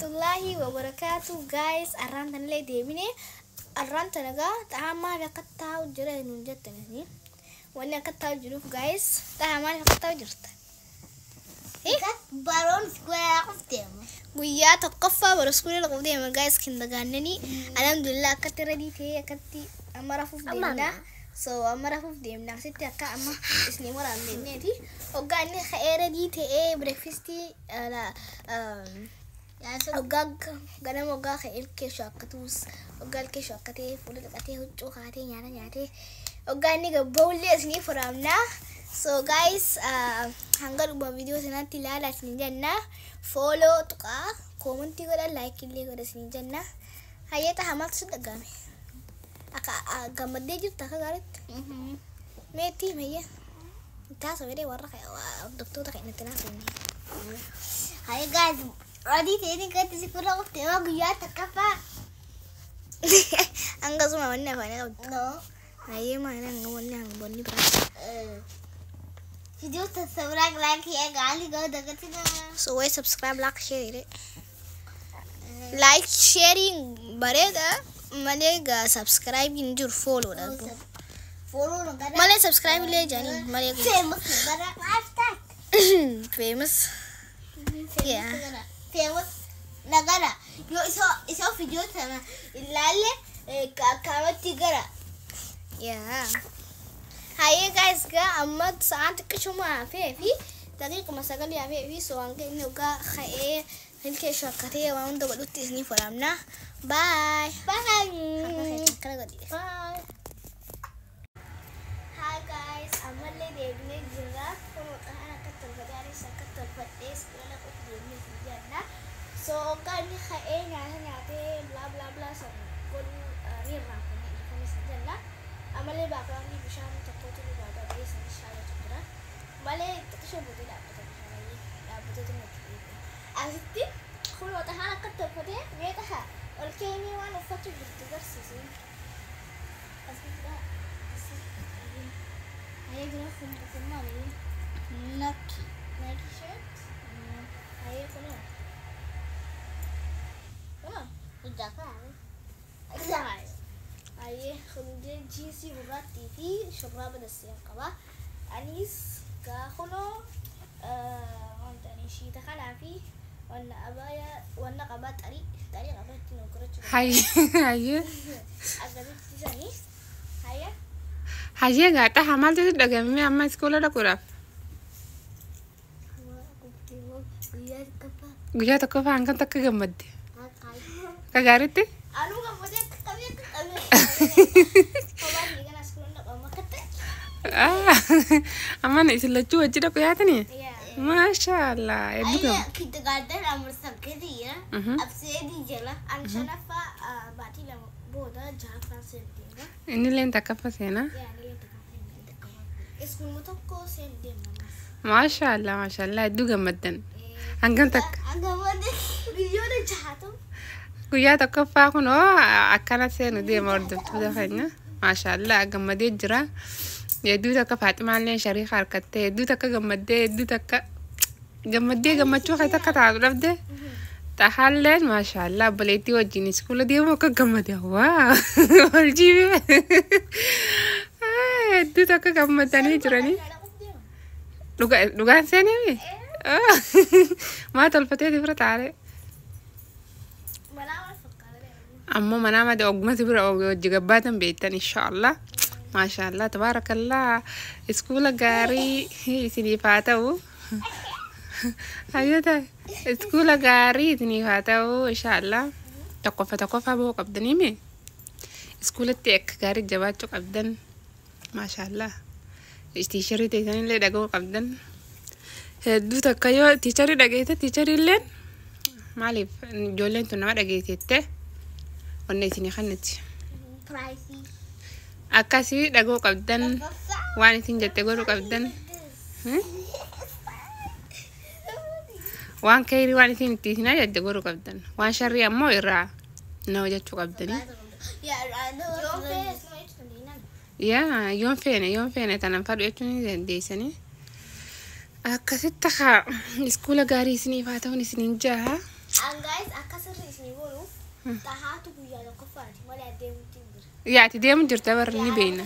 الله وبركاته guys أرانت اللي ديمني أرانت نجا تعامل كتاو جرا نجت نهني وأنا كتاو جروف guys تعامل كتاو جرت إيه بارون سكوير قفتهم ويا تقفى برسكولي لقودي ما guys كندا جانني الحمد لله كتر دي تي كتي أما رفوف ديمنا أما رفوف ديمنا ستة كا أما اسمي مرة من دي وقعني خير دي تي بريكفاستي لا وقال قال وقال خير كشاكتوس وقال كشاكتي فول كتي هجو خاتي يعني وقعني قبولي اسمي فرامنا so guys hanggar ubah video nanti lah sini janna follow tuka comment juga like ini juga sini janna hayya ta hamak sudah game aka gamad deh juta kagarit meti maya ta sore warra kayak dokter kayak nanti ini hayya guys ready tadi kan di sekolah waktu aku ya takapa angga semua mana mana no hayya mana ngomongnya ngomongnya berapa video subscribe like ya gali go dagatina so we subscribe like sharing bareda malega subscribe injur follow da follow nagara male subscribe le jani malega famous nagara hashtag famous yeah famous nagara yo iso video sana ilalle kamati gara yeah هاي guys كا أمد ساعات كشوما في دقيقة مساقل يا في سوانك إنه كا خير هل كيشوا كتير وان دو بدو تسني فرامنا باي bye باي هاي guys أمد لي ديبني جرا كنو أنا كتر بداري سكتر بديس كلا كنت ديبني في جنة so كان خير نعتي بلا بلا بلا سن كل ريرا كني في جنة أملي باقراني بشام تقوتي ببعض بيس نشاية تقرأ مالي تكشف بدي لا بدي تموتي أزتي كل وقت هانا كتر بدي بيتها والكيني وانا فتو بالتدرس سين أزتي لا هاي جرا خم مالي نايكي شيرت هاي كلها كلها udah أيه خلودي جينسي بغاتي في شراب السياقة أنيس كخلو وانتني شيء تخلع فيه وانا أبايا وانا قبات تاري قبات نوكرت هاي أقبل تجاني هيا هاي قاعدة حملت تدقمي أما سكولة دكورة guyyaa tokko faan kan takka gammadde kagaaritti أنا قبضي كمية aman isin lachuu wajji dhaqu yaatanii yeah maashaallah eebbifam kita garden amur sakiti ya absedi jala أنا شنفة باتي لما بودا جافا سنتينا inni leen takka seenaa يعني اللي تكفين اسمه متوقع سنتينا maashaallah hedduu gammaddan hangam takka agak mana فيديو نجحتهم guyyaa tokkoffaa kun akkana seenu deema hordoftoota keenya maashaallah gammadee jira hedduu takka Faaximaallee Shariika harkattee hedduu takka gammaddee hedduu takka gammaddee gammachuu kee takka taatu dhabde tahalleen maashaallah obboleettii wajjin iskuula deemu akka gammade waa waljiibe hedduu takka gammadanii jiranii dhugaan seeneemi maa tolfateeti bira taa'ee أما منامة دي أقوم تبرع وجباتن بيتن إن شاء الله ما شاء الله تبارك الله اسكولا غاري سني فاتو أيوة اسكولا غاري سني فاتو إن شاء الله تقفى بو قبضني مي اسكولا تيك غاري جباتو قبضن ما شاء الله تيشري تيساني اللي دقو قبضن هدو تكايو تيشري دقيتا تيشري اللين مالي جولين تنما دقيتي wanne isin kanatti pricey akkasii dhagoo qabdan waan isin jette godhu qabdan waan kayri waan isin itti isin ajajje godhu qabdan waan sharrii ammoo irraa na hojjechuu qabdanii yoon feene tanan fadhu jechuun ni dandeessanii akkasitti haa iskuula gaarii isiniif haa ta'uun isiniin jaha guys, akasar isni bolu. Tahatu buya lo kafati. Mala dem timbir. يا تديم جرت برني بينا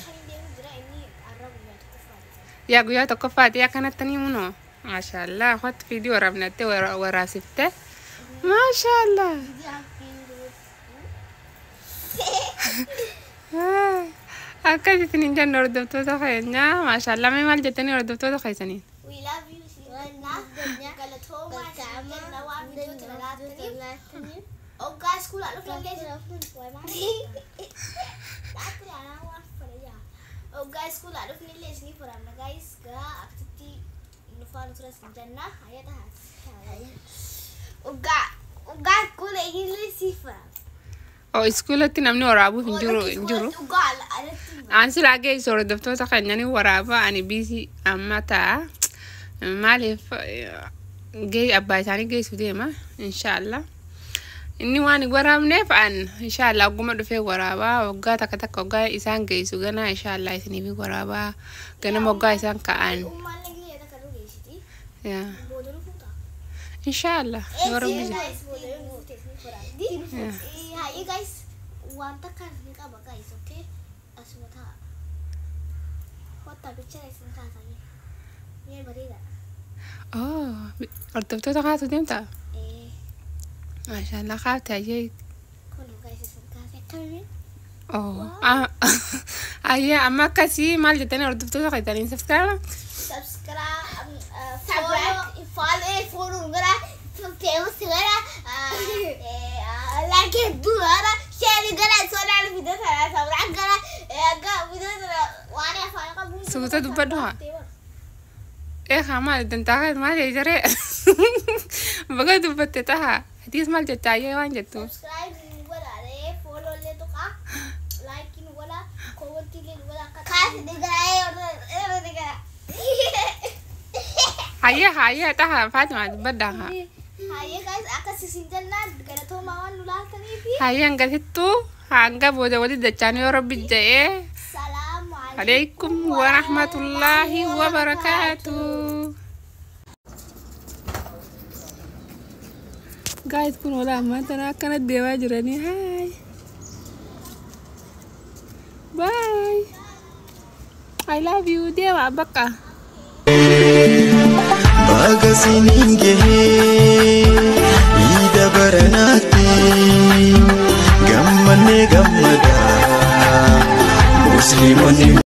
يا قويا تكفات يا كانت تاني منو ما شاء الله أخذت فيديو ورا بنتي ورا سفته ما شاء الله أكيد تنين جن ردبتو تخيلنا ما شاء الله ما مال جتني ردبتو تخيلني we love you oh guys school I look like oh guys school I look like lesni for am guys ga akti nufan suras janna ayat ha uga school English for أو إسكولة تنامني ورابو في جرو أنسي لاقي صور دفتر تخيلني ورابا أنا بيسي أما تا مالي جاي أباي ثاني جاي سودي ما إن شاء الله إني واني وراب نفعن إن شاء الله أقوم أدفع ورابا وقا تك وقا إنسان جاي سوغنا إن شاء الله يسني في ورابا كنا موقع إنسان كأن يا إن شاء الله ورب Hi guys, want to kan ni ka ba guys, okay? Asmata. What picture is in casa ni? Ni barida. Oh, ردبتو تخاطو ديمتا ما شاء الله خاطي أجي Kono guys is in casa kami. أوه أيه أما كسي مال جتني ردبتو تخاطي سبسكرايب follow ngara famous ngara like do ngara share ngara so na video sara sabra ngara ga video sara wani afan ka bu سوتا دبدوها إيه خامل دنتاها ما جري بقى دبتتها هتيس مال جتاية وين جتو Subscribe ni wala re, follow le to ka, like ni wala, comment le wala ka. khas ngara ngara هيا تها فاطمة بدها Hi guys, aka sisinjan na ganato mawan nulatan ipi. هيا نقدتو هنقا بودا ودي دجاني يا رب الجاي Salam عليكم ورحمة الله وبركاته guys kun wala ma tana kana dewa jirani hi bye I love you dewa baka Bagasininge ida baranati gammane gammada muslimani